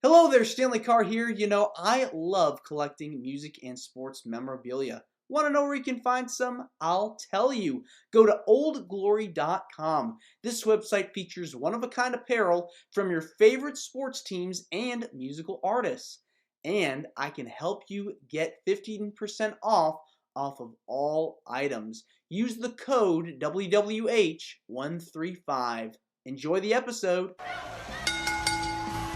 Hello there, Stanley Carr here. I love collecting music and sports memorabilia. Want to know where you can find some? I'll tell you. Go to oldglory.com. This website features one-of-a-kind apparel from your favorite sports teams and musical artists. And I can help you get 15% off of all items. Use the code WWH135. Enjoy the episode.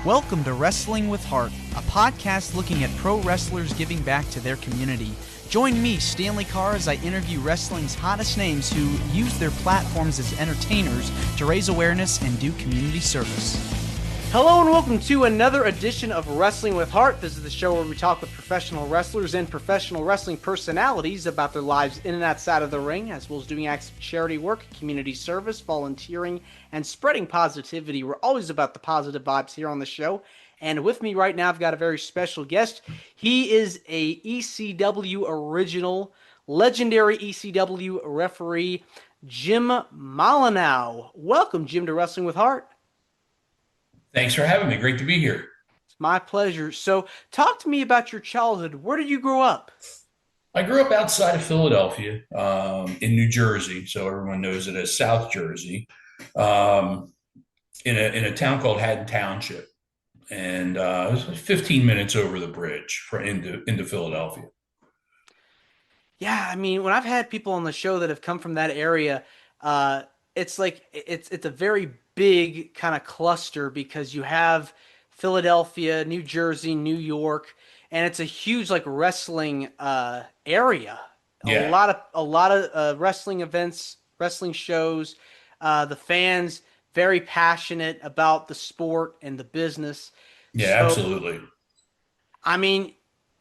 Welcome to Wrestling with Heart, a podcast looking at pro wrestlers giving back to their community. Join me, Stanley Carr, as I interview wrestling's hottest names who use their platforms as entertainers to raise awareness and do community service. Hello and welcome to another edition of Wrestling with Heart. This is the show where we talk with professional wrestlers and professional wrestling personalities about their lives in and outside of the ring, as well as doing acts of charity work, community service, volunteering, and spreading positivity. We're always about the positive vibes here on the show. And with me right now, I've got a very special guest. He is a ECW original, legendary ECW referee, Jim Molineaux. Welcome, Jim, to Wrestling with Heart. Thanks for having me. Great to be here. It's my pleasure. So talk to me about your childhood. Where did you grow up? I grew up outside of Philadelphia, in New Jersey, so everyone knows it as South Jersey, in a town called Haddon Township, and it was 15 minutes over the bridge into Philadelphia. Yeah, I mean, when I've had people on the show that have come from that area, it's like it's a very big kind of cluster because you have Philadelphia, New Jersey, New York, and it's a huge like wrestling area. Yeah. A lot of wrestling events, wrestling shows. The fans very passionate about the sport and the business. Yeah, So, absolutely. I mean,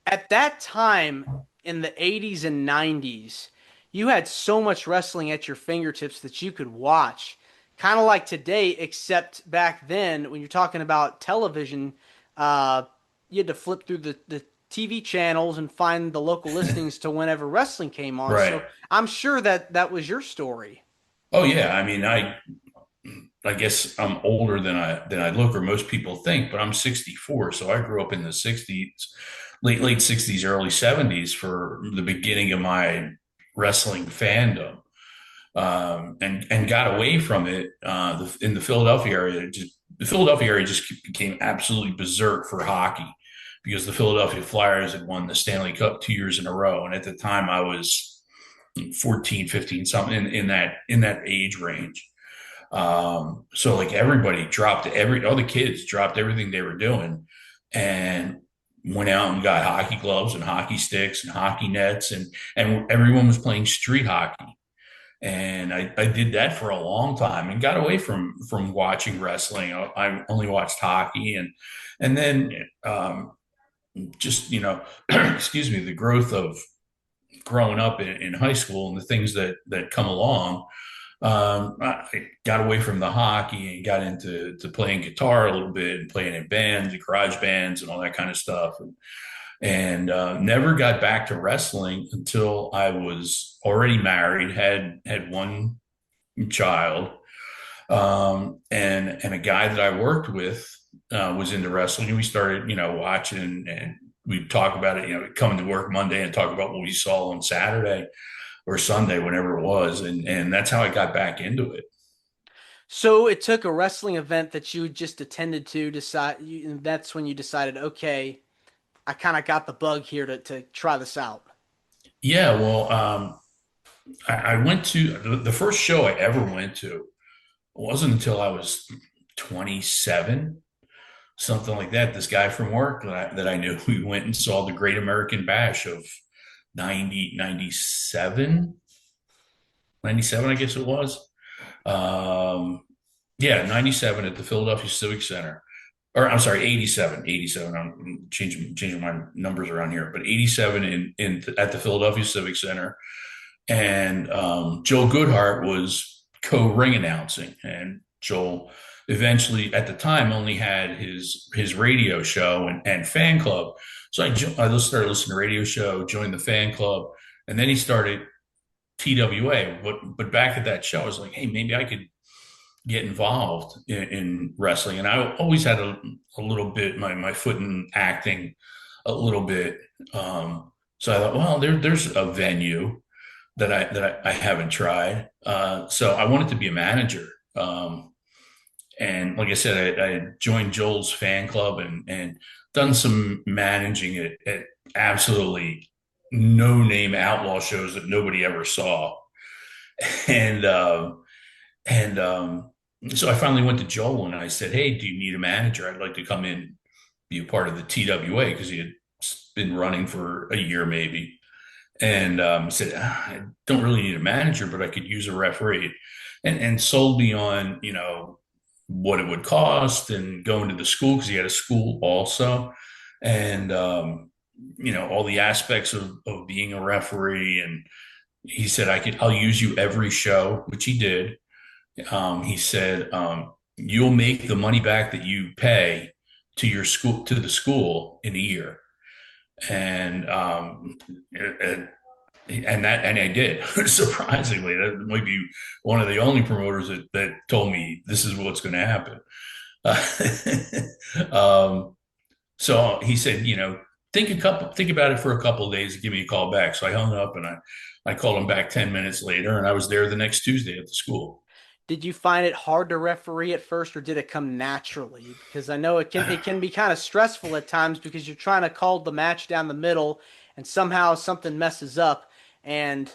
at that time in the 80s and 90s, you had so much wrestling at your fingertips that you could watch. Kind of like today, except back then, when you're talking about television, you had to flip through the TV channels and find the local listings to whenever wrestling came on. Right. So I'm sure that was your story. Oh yeah. I mean, I guess I'm older than I look, or most people think, but I'm 64, so I grew up in the 60s, late 60s, early 70s for the beginning of my wrestling fandom. And got away from it in the Philadelphia area. The Philadelphia area just became absolutely berserk for hockey because the Philadelphia Flyers had won the Stanley Cup 2 years in a row. And at the time I was 14, 15, something in that age range. So like everybody all the kids dropped everything they were doing and went out and got hockey gloves and hockey sticks and hockey nets, and everyone was playing street hockey. And I did that for a long time and got away from watching wrestling. I only watched hockey, and then just excuse me, the growth of growing up in high school and the things that come along. I got away from the hockey and got into playing guitar a little bit and playing in bands and garage bands and all that kind of stuff. And never got back to wrestling until I was already married, had one child, and a guy that I worked with was into wrestling, and we started, watching, and we'd talk about it, coming to work Monday and talk about what we saw on Saturday or Sunday, whenever it was, and that's how I got back into it. So it took a wrestling event that you just attended to and that's when you decided, okay, I kind of got the bug here to try this out. Yeah, well, I went to the first show I ever went to wasn't until I was 27, something like that. This guy from work that I knew, we went and saw the Great American Bash of 97, I guess it was. Yeah, 97 at the Philadelphia Civic Center. Or I'm sorry, 87. I'm changing my numbers around here, but 87 at the Philadelphia Civic Center. And Joel Goodhart was co-ring announcing, and Joel eventually at the time only had his radio show and fan club. So I started listening to radio show, joined the fan club, and then he started TWA. But back at that show, I was like, hey, maybe I could get involved in wrestling. And I always had a little bit my foot in acting a little bit. So I thought, well, there's a venue that I haven't tried. So I wanted to be a manager. And like I said, I joined Joel's fan club and done some managing at absolutely no name outlaw shows that nobody ever saw. And and so I finally went to Joel and I said, "Hey, do you need a manager? I'd like to come in, be a part of the TWA," because he had been running for a year maybe. And said, I don't really need a manager, but I could use a referee, and sold me on what it would cost and going to the school because he had a school also, and all the aspects of being a referee. And he said, I'll use you every show, which he did. He said, you'll make the money back that you pay to your school, to the school, in a year. And and I did. Surprisingly, that might be one of the only promoters that told me this is what's going to happen. So he said, think about it for a couple of days and give me a call back. So I hung up and I called him back 10 minutes later, and I was there the next Tuesday at the school. Did you find it hard to referee at first, or did it come naturally? Because I know it can be kind of stressful at times because you're trying to call the match down the middle, and somehow something messes up, and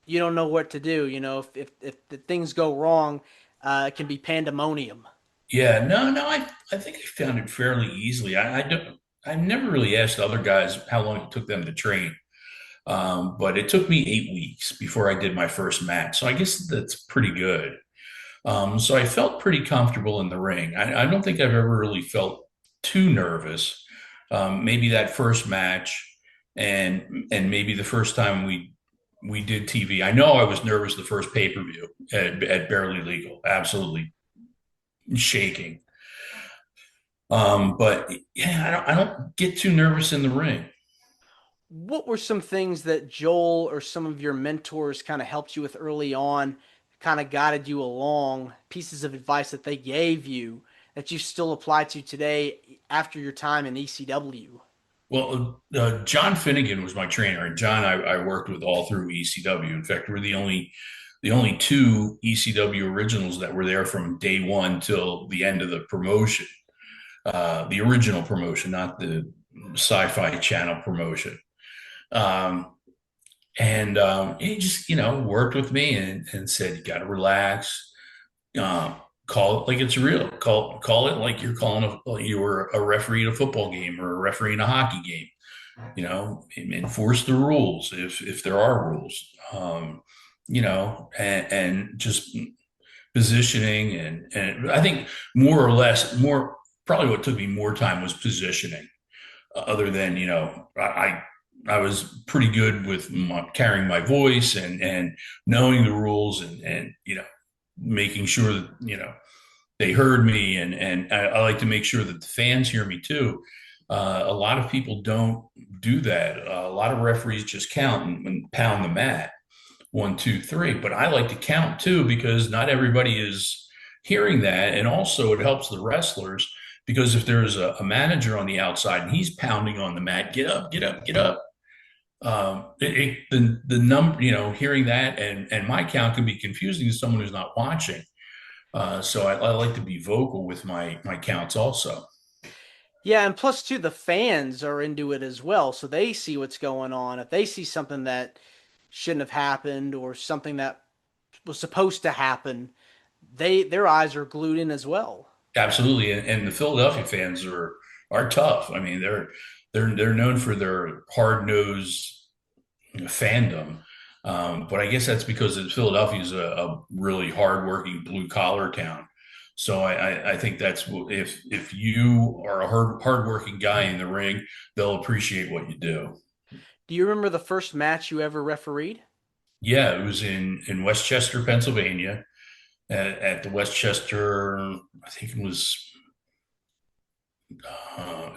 you don't know what to do. If the things go wrong, it can be pandemonium. Yeah, no, I think I found it fairly easily. I don't, I've never really asked other guys how long it took them to train. But it took me 8 weeks before I did my first match. So I guess that's pretty good. So I felt pretty comfortable in the ring. I don't think I've ever really felt too nervous. Maybe that first match and maybe the first time we did TV. I know I was nervous the first pay-per-view at Barely Legal, absolutely shaking. But yeah, I don't get too nervous in the ring. What were some things that Joel or some of your mentors kind of helped you with early on, kind of guided you along, pieces of advice that they gave you that you still apply to today after your time in ECW? Well, John Finnegan was my trainer, and John I worked with all through ECW. In fact, we're the only two ECW originals that were there from day one till the end of the promotion, the original promotion, not the Sci-Fi Channel promotion. Um, and he just worked with me and said, you got to relax. Um, Call it like it's real. Call it like you're like you were a referee in a football game or a referee in a hockey game. Enforce the rules if there are rules. And just positioning and I think more or less more probably what took me more time was positioning. Other than I was pretty good with carrying my voice and knowing the rules and making sure that they heard me and I like to make sure that the fans hear me too. A lot of people don't do that. A lot of referees just count and pound the mat, 1, 2, 3. But I like to count too because not everybody is hearing that, and also it helps the wrestlers because if there's a manager on the outside and he's pounding on the mat, get up, get up, get up. The number, hearing that and my count can be confusing to someone who's not watching. So I like to be vocal with my counts also. Yeah, and plus too, the fans are into it as well, so they see what's going on. If they see something that shouldn't have happened or something that was supposed to happen, their eyes are glued in as well. Absolutely, and the Philadelphia fans are tough. I mean, they're known for their hard nosed fandom. But I guess that's because Philadelphia is a really hardworking blue collar town. So I think that's if you are a hardworking guy in the ring, they'll appreciate what you do. Do you remember the first match you ever refereed? Yeah, it was in Westchester, Pennsylvania, at the Westchester. I think it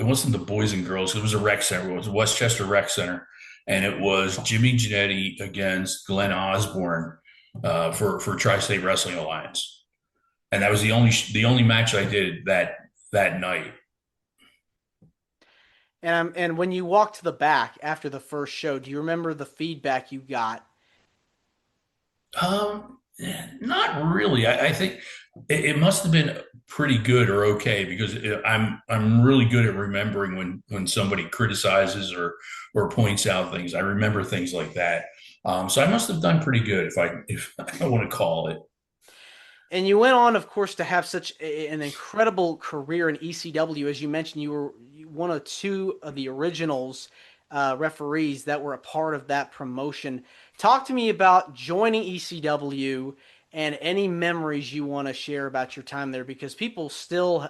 wasn't the Boys and Girls. It was a rec center. It was Westchester Rec Center, and it was Jimmy Janetti against Glenn Osborne for Tri-State Wrestling Alliance. and that was the only match I did that night. And when you walked to the back after the first show, do you remember the feedback you got? Not really. I think it must have been pretty good or okay because I'm really good at remembering when somebody criticizes or points out things. I remember things like that. So I must have done pretty good if I want to call it. And you went on, of course, to have such an incredible career in ECW. As you mentioned, you were one of two of the originals referees that were a part of that promotion. Talk to me about joining ECW and any memories you want to share about your time there, because people still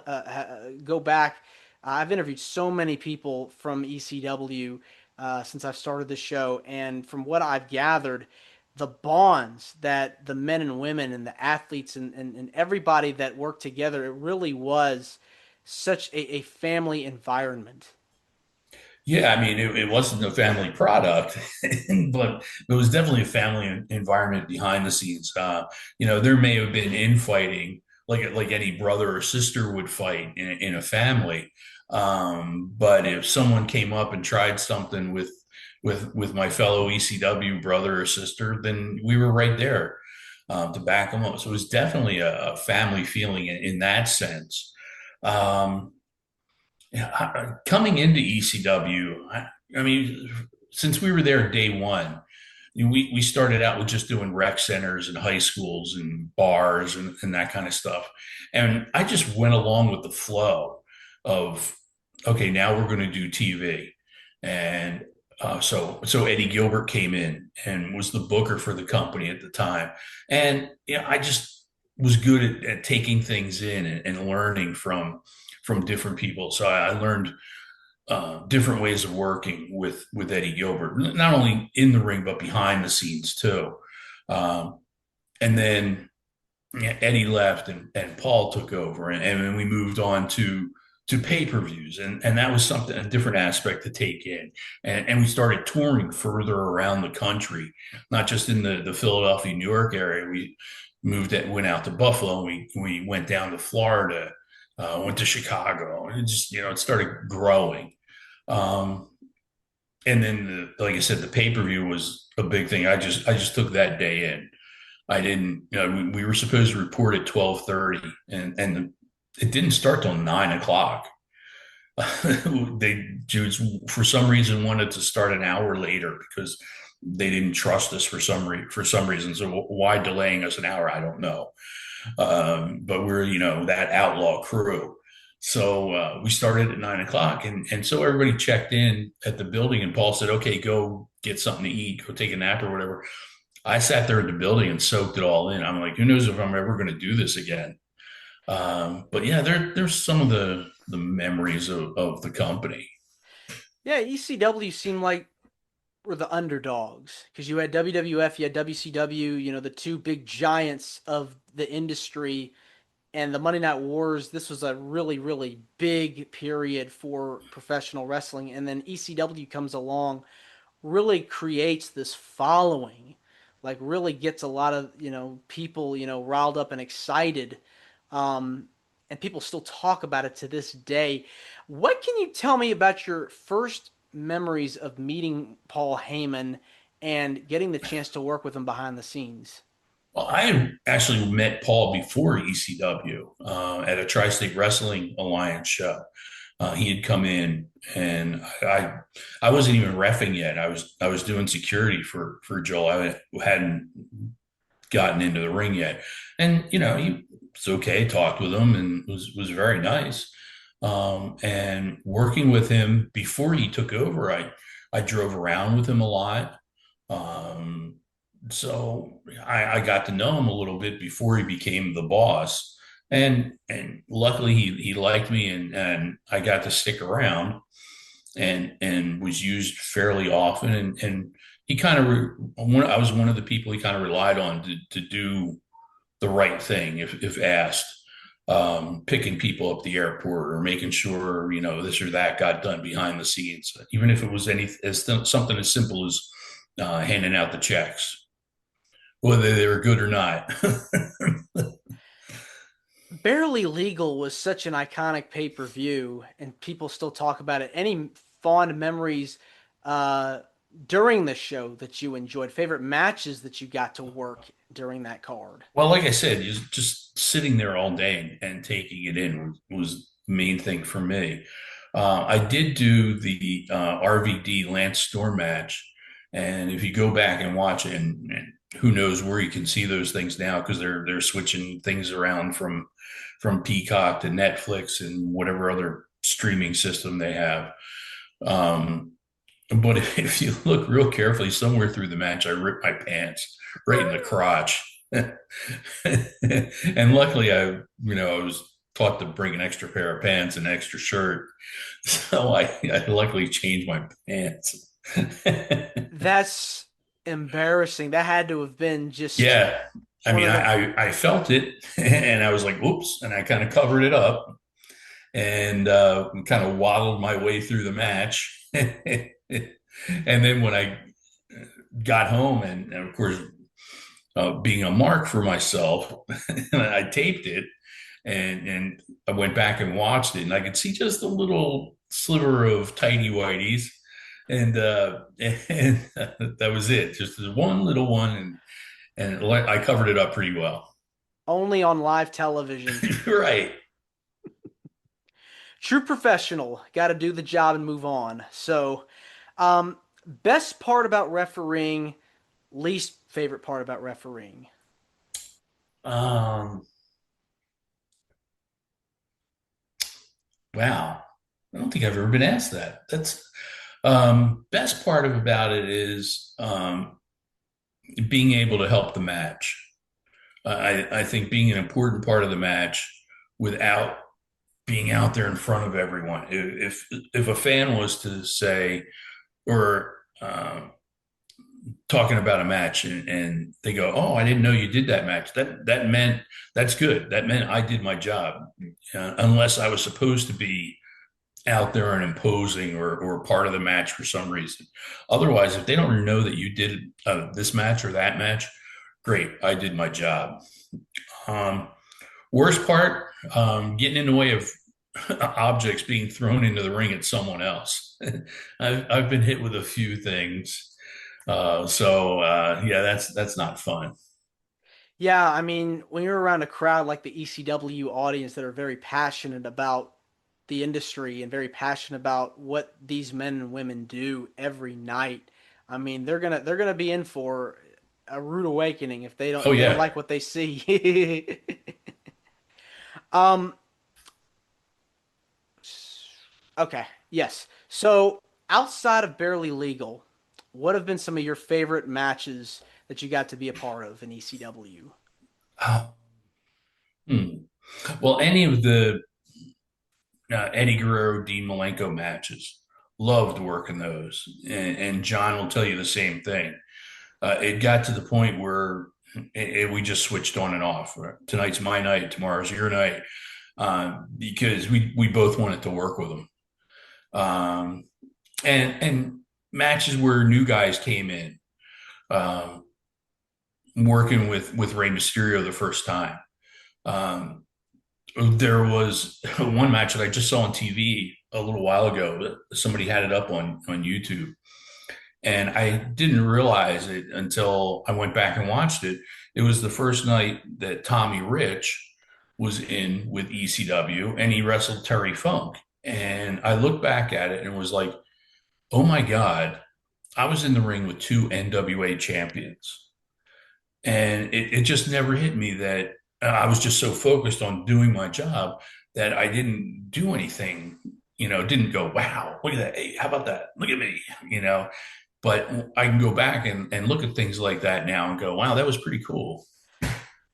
go back. I've interviewed so many people from ECW since I've started the show, and from what I've gathered, the bonds that the men and women and the athletes and everybody that worked together, it really was such a family environment. Yeah, I mean, it wasn't a family product, but it was definitely a family environment behind the scenes. There may have been infighting, like any brother or sister would fight in a family. But if someone came up and tried something with my fellow ECW brother or sister, then we were right there to back them up. So it was definitely a family feeling in that sense. Um, yeah, coming into ECW, I mean, since we were there day one, we started out with just doing rec centers and high schools and bars and that kind of stuff. And I just went along with the flow of, okay, now we're going to do TV. And so Eddie Gilbert came in and was the booker for the company at the time. And I just was good at taking things in and learning from different people. So I learned different ways of working with Eddie Gilbert, not only in the ring but behind the scenes too. Um, and then Eddie left and Paul took over, and then we moved on to pay-per-views, and that was something, a different aspect to take in, and we started touring further around the country, not just in the Philadelphia, New York area. We went out to Buffalo. We went down to Florida, went to Chicago, and it started growing. Um, and then, like I said, the pay per view was a big thing. I just took that day in. I didn't. We were supposed to report at 12:30, and it didn't start till 9 o'clock. They Jews for some reason wanted to start an hour later because they didn't trust us for some reason. So why delaying us an hour? I don't know. But we're that outlaw crew. So we started at 9 o'clock, and so everybody checked in at the building, and Paul said, "Okay, go get something to eat, go take a nap or whatever." I sat there in the building and soaked it all in. I'm like, who knows if I'm ever going to do this again? But yeah, there's some of the memories of the company. Yeah, ECW seemed like were the underdogs because you had WWF, you had WCW, the two big giants of the industry, and the Monday Night Wars. This was a really, really big period for professional wrestling, and then ECW comes along, really creates this following, like really gets a lot of people riled up and excited, um, and people still talk about it to this day. What can you tell me about your first memories of meeting Paul Heyman and getting the chance to work with him behind the scenes? Well, I had actually met Paul before ECW at a Tri-State Wrestling Alliance show. He had come in, and I wasn't even reffing yet. I was doing security for Joel. I hadn't gotten into the ring yet, and he was okay. Talked with him and was very nice. And working with him before he took over, I drove around with him a lot. Um, so I got to know him a little bit before he became the boss. And luckily he liked me, and I got to stick around and was used fairly often. And he kind of, I was one of the people he kind of relied on to do the right thing if asked. Picking people up the airport or making sure this or that got done behind the scenes, even if it was something as simple as handing out the checks, whether they were good or not. Barely Legal was such an iconic pay-per-view, and people still talk about it. Any fond memories uh, during the show that you enjoyed? Favorite matches that you got to work during that card? Well, like I said, just sitting there all day and taking it in was the main thing for me. I did do the RVD Lance Storm match, and if you go back and watch it, and who knows where you can see those things now because they're switching things around from Peacock to Netflix and whatever other streaming system they have. Um, but if you look real carefully, somewhere through the match, I ripped my pants right in the crotch. And luckily, I was taught to bring an extra pair of pants and an extra shirt, so I luckily changed my pants. That's embarrassing. That had to have been just Yeah, I one mean, of the. I felt it, and I was like, "Oops!" And I kind of covered it up and kind of waddled my way through the match. And then when I got home, and of course, being a mark for myself, I taped it and I went back and watched it, and I could see just a little sliver of tidy whities, and that was it. Just this one little one, and I covered it up pretty well. Only on live television. Right. True professional. Got to do the job and move on. So, best part about refereeing, least favorite part about refereeing. Um, wow. I don't think I've ever been asked that. That's best part of about it is being able to help the match. I think being an important part of the match without being out there in front of everyone. If a fan was to say or talking about a match and they go, "Oh, I didn't know you did that match," that meant that's good. That meant I did my job, unless I was supposed to be out there and imposing or part of the match for some reason. Otherwise, if they don't know that you did this match or that match, great, I did my job. Um, Worst part, getting in the way of objects being thrown into the ring at someone else. I've been hit with a few things, yeah, that's not fun. Yeah, I mean, when you're around a crowd like the ECW audience that are very passionate about the industry and very passionate about what these men and women do every night, I mean, they're gonna be in for a rude awakening if they don't Oh if they don't yeah. like what they see. um, okay, yes. So outside of Barely Legal, what have been some of your favorite matches that you got to be a part of in ECW? Hmm. Well, any of the Eddie Guerrero, Dean Malenko matches, loved working those, and John will tell you the same thing. It got to the point where we just switched on and off. Tonight's my night, tomorrow's your night, because we both wanted to work with them. Um, and matches where new guys came in, um, working with Rey Mysterio the first time. Um, there was one match that I just saw on TV a little while ago. Somebody had it up on YouTube, and I didn't realize it until I went back and watched it. It was the first night that Tommy Rich was in with ECW, and he wrestled Terry Funk. And I looked back at it and was like, "Oh my God, I was in the ring with two NWA champions." And it just never hit me that I was just so focused on doing my job that I didn't do anything, didn't go, "Wow, look at that. Hey, how about that? Look at me, you know." But I can go back and look at things like that now and go, "Wow, that was pretty cool."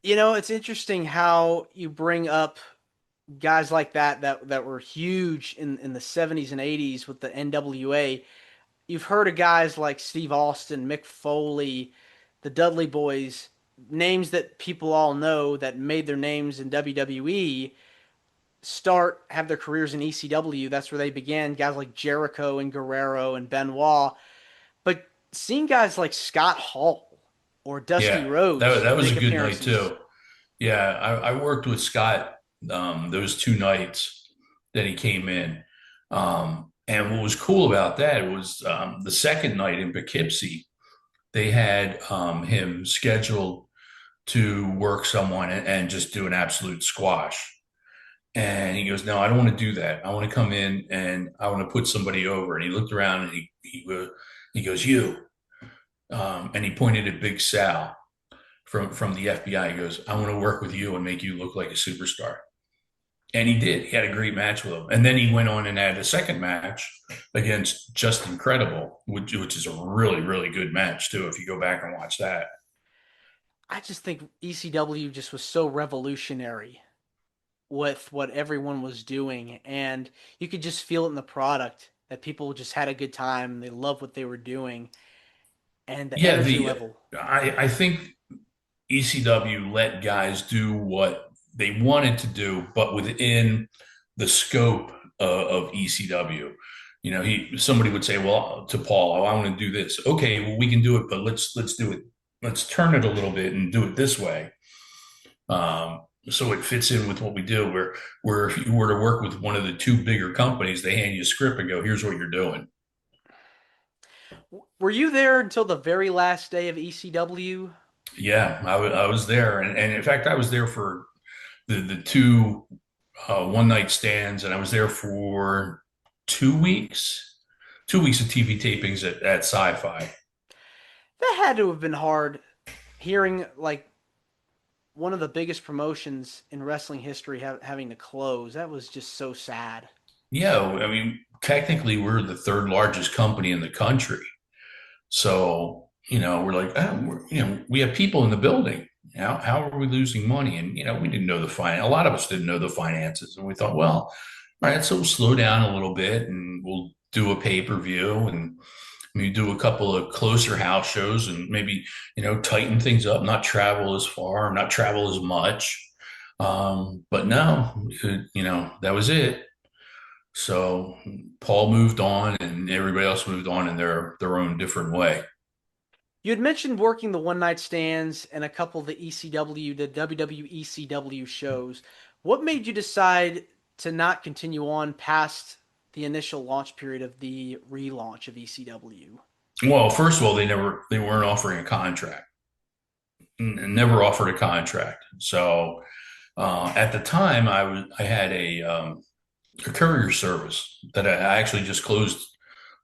You know, it's interesting how you bring up guys like that were huge in the 70s and 80s with the NWA. You've heard of guys like Steve Austin, Mick Foley, the Dudley Boys, names that people all know that made their names in WWE have their careers in ECW. That's where they began. Guys like Jericho and Guerrero and Benoit. But seeing guys like Scott Hall or Dusty Yeah, that Rhodes that was a make good night appearances. too. Yeah, I worked with Scott those 2 nights that he came in. And what was cool about that was the second night in Poughkeepsie, they had him scheduled to work someone and just do an absolute squash. And he goes, "No, I don't want to do that. I want to come in and I want to put somebody over." And he looked around and he goes, "You," and he pointed at Big Sal from the FBI. He goes, "I want to work with you and make you look like a superstar." And he did. He had a great match with him. And then he went on and had a second match against Just Incredible, which is a really, really good match, too, if you go back and watch that. I just think ECW just was so revolutionary with what everyone was doing, and you could just feel it in the product that people just had a good time. They loved what they were doing, and the Yeah, energy the level. I think ECW let guys do what they wanted to do, but within the scope of ECW. Somebody would say, "Well, to Paul, oh, I want to do this." Okay, well, we can do it, but let's do it. Let's turn it a little bit and do it this way. So it fits in with what we do. Where if you were to work with one of the two bigger companies, they hand you a script and go, "Here's what you're doing." Were you there until the very last day of ECW? Yeah, I was there, and in fact, I was there for the two one night stands, and I was there for 2 weeks, 2 weeks of TV tapings at Sci-Fi. That had to have been hard hearing like one of the biggest promotions in wrestling history having to close. That was just so sad. Yeah, I mean, technically, we're the third largest company in the country, so we're like, we have people in the building. How are we losing money? And we didn't know a lot of us didn't know the finances, and we thought, well, all right, so we'll slow down a little bit, and we'll do a pay-per-view, and maybe do a couple of closer house shows, and maybe tighten things up, not travel as far, not travel as much. But no, that was it. So Paul moved on, and everybody else moved on in their own different way. You had mentioned working the one night stands and a couple of the WWECW shows. What made you decide to not continue on past the initial launch period of the relaunch of ECW? Well, first of all, they weren't offering a contract, never offered a contract. So at the time, I had a courier service that I actually just closed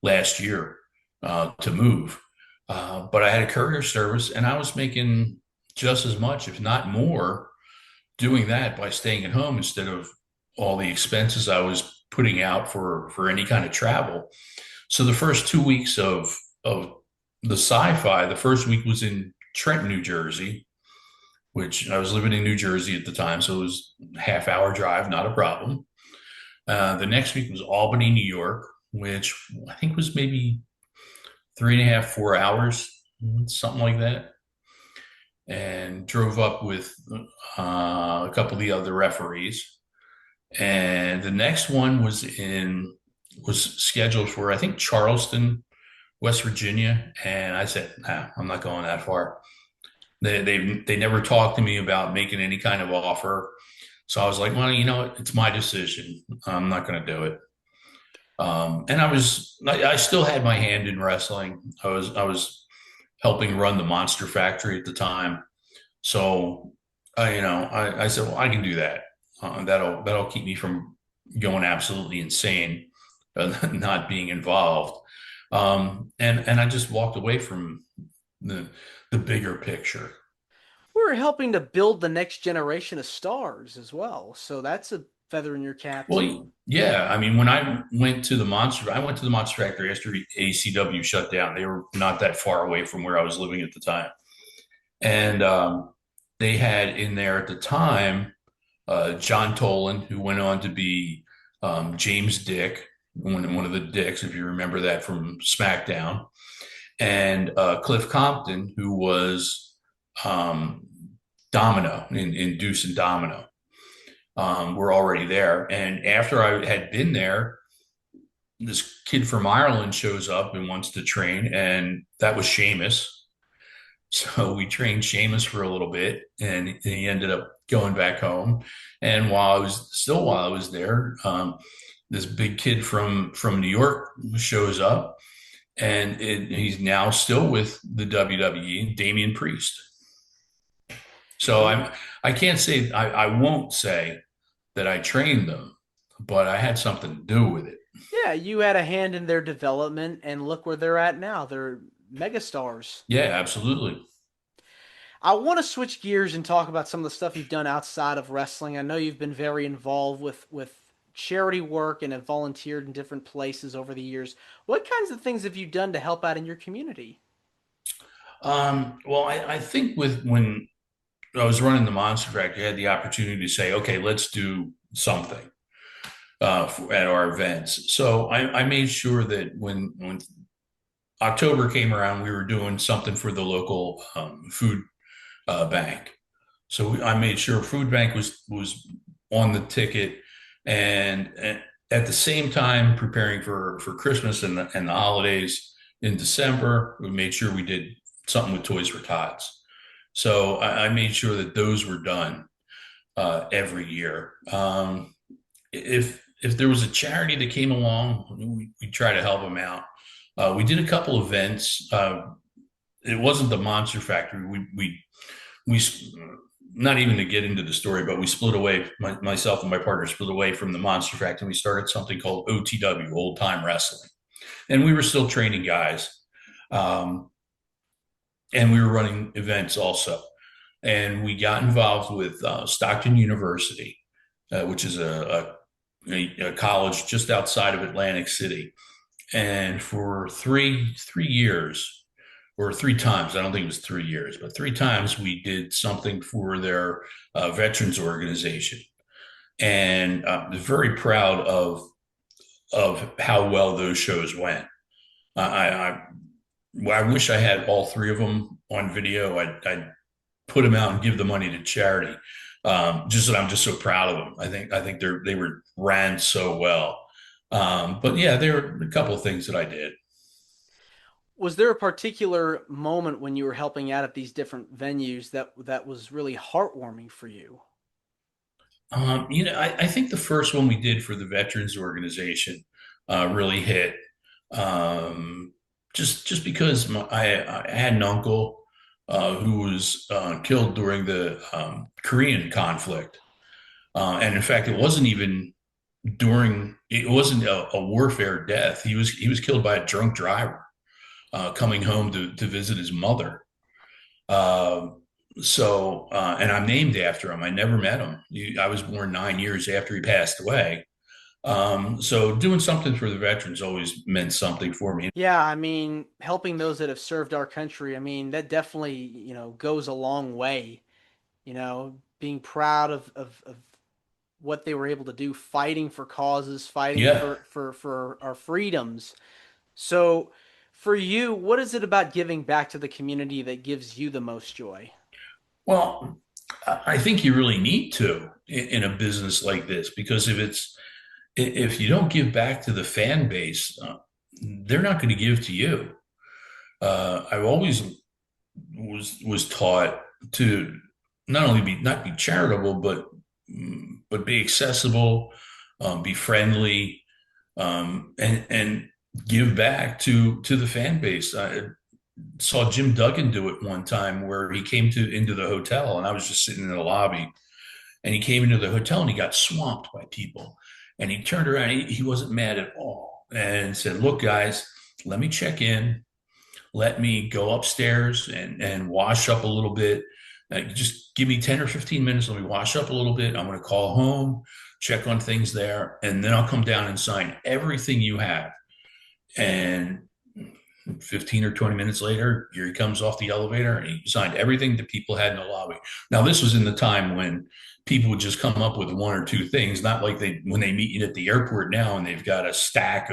last year to move. But I had a courier service, and I was making just as much, if not more, doing that by staying at home instead of all the expenses I was putting out for any kind of travel. So the first 2 weeks of the Sci-Fi, the first week was in Trenton, New Jersey, which I was living in New Jersey at the time, so it was a half-hour drive, not a problem. The next week was Albany, New York, which I think was maybe 3.5, 4 hours, something like that. And drove up with a couple of the other referees. And the next one was scheduled for, I think, Charleston, West Virginia. And I said, nah, I'm not going that far. They never talked to me about making any kind of offer. So I was like, well, it's my decision. I'm not going to do it. And I still had my hand in wrestling. I was helping run the Monster Factory at the time. So I said, well, I can do that. That'll keep me from going absolutely insane, not being involved. And I just walked away from the bigger picture. We're helping to build the next generation of stars as well. So that's a feather in your cap Well, too. yeah. I mean, when I went to the Monster Factory after ACW shut down. They were not that far away from where I was living at the time, and they had in there at the time John Tolan, who went on to be James Dick, one of the Dicks, if you remember that from SmackDown, and Cliff Compton, who was Domino in Deuce and Domino. Were already there. And after I had been there, this kid from Ireland shows up and wants to train, and that was Sheamus. So we trained Seamus for a little bit, and he ended up going back home. And while I was there, this big kid from New York shows up, and he's now still with the WWE, Damian Priest. So Well, I can't say I won't say that I trained them, but I had something to do with it. yeah, you had a hand in their development, and look where they're at now. They're megastars. Yeah, absolutely. I want to switch gears and talk about some of the stuff you've done outside of wrestling. I know you've been very involved with charity work and have volunteered in different places over the years. What kinds of things have you done to help out in your community? Well, I think with when I was running the Monster Factory, I had the opportunity to say, okay, let's do something at our events. So I made sure that when October came around, we were doing something for the local food bank. So I made sure food bank was on the ticket, and at the same time preparing for Christmas and the holidays in December, we made sure we did something with Toys for Tots. So I made sure that those were done every year. If there was a charity that came along, we try to help them out. We did a couple events. It wasn't the Monster Factory. We not even to get into the story, but we split away. Myself and my partner split away from the Monster Factory. We started something called OTW, Old Time Wrestling, and we were still training guys, and we were running events also. And we got involved with Stockton University, which is a college just outside of Atlantic City. And for three years, or three times, I don't think it was 3 years, but three times we did something for their veterans organization. And I'm very proud of how well those shows went. I wish I had all three of them on video. I'd put them out and give the money to charity. Just that I'm just so proud of them. I think they were ran so well. But yeah, there were a couple of things that I did. Was there a particular moment when you were helping out at these different venues that was really heartwarming for you? I think the first one we did for the veterans organization really hit. Um, just because I had an uncle who was killed during the Korean conflict, and in fact, it wasn't a warfare death. He was killed by a drunk driver coming home to visit his mother. Uh, and I'm named after him. I never met him. I was born 9 years after he passed away. So doing something for the veterans always meant something for me. Yeah, I mean, helping those that have served our country, I mean, that definitely, goes a long way. Being proud of what they were able to do, fighting for causes, fighting Yeah. for our freedoms. So, for you, what is it about giving back to the community that gives you the most joy? Well, I think you really need to in a business like this because if you don't give back to the fan base, they're not going to give to you. I've always was taught to not only not be charitable, but be accessible, be friendly, and give back to the fan base. I saw Jim Duggan do it one time where he came into the hotel, and I was just sitting in the lobby, and he came into the hotel and he got swamped by people, and he turned around. He wasn't mad at all, and said, "Look, guys, let me check in. Let me go upstairs and wash up a little bit. Just give me 10 or 15 minutes. Let me wash up a little bit. I'm going to call home, check on things there, and then I'll come down and sign everything you have." And 15 or 20 minutes later, here he comes off the elevator and he signed everything that people had in the lobby. Now, this was in the time when people would just come up with one or two things, not like when they meet you at the airport now and they've got a stack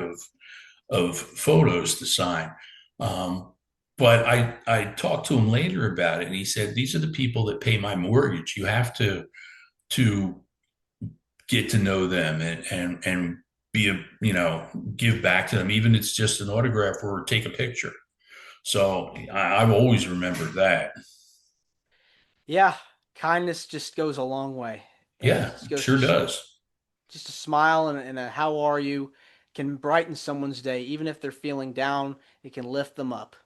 of photos to sign. But I talked to him later about it, and he said, "These are the people that pay my mortgage. You have to get to know them and be give back to them, even if it's just an autograph or take a picture." So I've always remembered that. Yeah, kindness just goes a long way. And it Yeah, just goes sure to does. just a smile and a how are you can brighten someone's day. Even if they're feeling down, it can lift them up.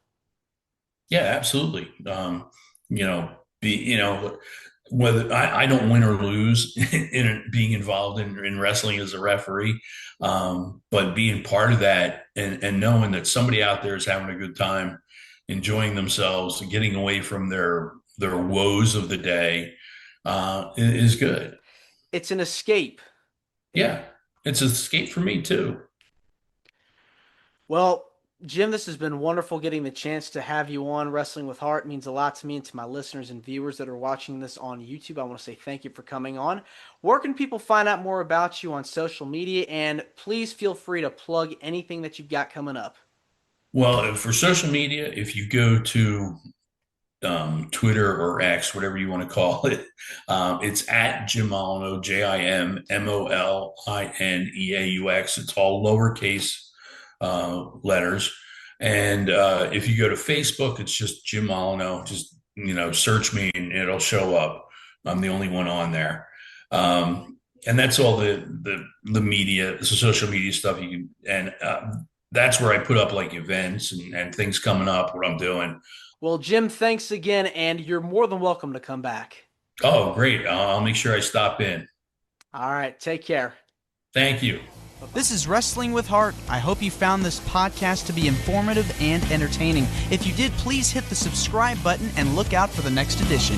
Yeah, absolutely. You know, whether I don't win or lose in being involved in wrestling as a referee, but being part of that and knowing that somebody out there is having a good time, enjoying themselves, and getting away from their woes of the day, is good. It's an escape. Yeah, it's an escape for me too. Well, Jim, this has been wonderful getting the chance to have you on. Wrestling with Heart means a lot to me and to my listeners and viewers that are watching this on YouTube. I want to say thank you for coming on. Where can people find out more about you on social media? And please feel free to plug anything that you've got coming up. Well, for social media, if you go to Twitter or X, whatever you want to call it. It's at Jim Molineaux, JimMolineaux. It's all lowercase letters. And if you go to Facebook, it's just Jim Molineaux. Just search me and it'll show up. I'm the only one on there. And that's all the media, the social media stuff you can, and that's where I put up like events and things coming up, what I'm doing. Well, Jim, thanks again, and you're more than welcome to come back. Oh, great. I'll make sure I stop in. All right, take care. Thank you. This is Wrestling with Heart. I hope you found this podcast to be informative and entertaining. If you did, please hit the subscribe button and look out for the next edition.